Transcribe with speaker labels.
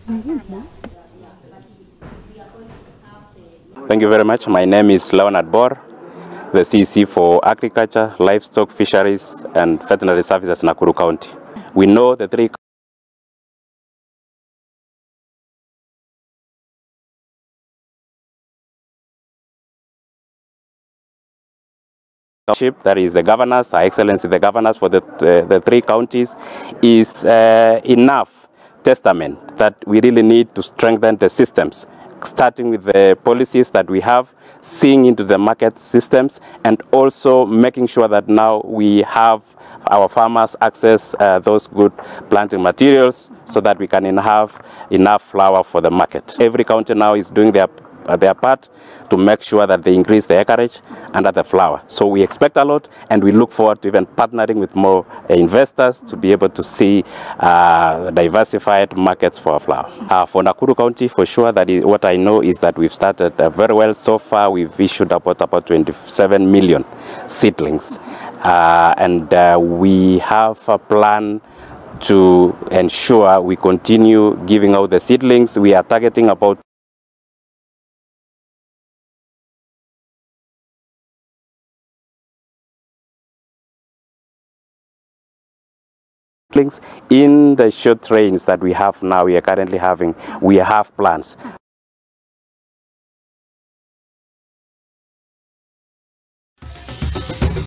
Speaker 1: Thank you very much. My name is Leonard Bor, the CC for Agriculture, Livestock, Fisheries and Veterinary Services, Nakuru County. We know the three that is the governors, Her Excellency the governors for the three counties, is enough testament that we really need to strengthen the systems, starting with the policies that we have, seeing into the market systems, and also making sure that now we have our farmers access those good planting materials so that we can have enough flour for the market. Every county now is doing their part to make sure that they increase the acreage under the flour. So we expect a lot, and we look forward to even partnering with more investors to be able to see diversified markets for our flour. For Nakuru County, for sure, what I know is that we've started very well so far. We've issued about 27 million seedlings, and we have a plan to ensure we continue giving out the seedlings. We are targeting about in the short trains that we have now, we are currently having, we have plans.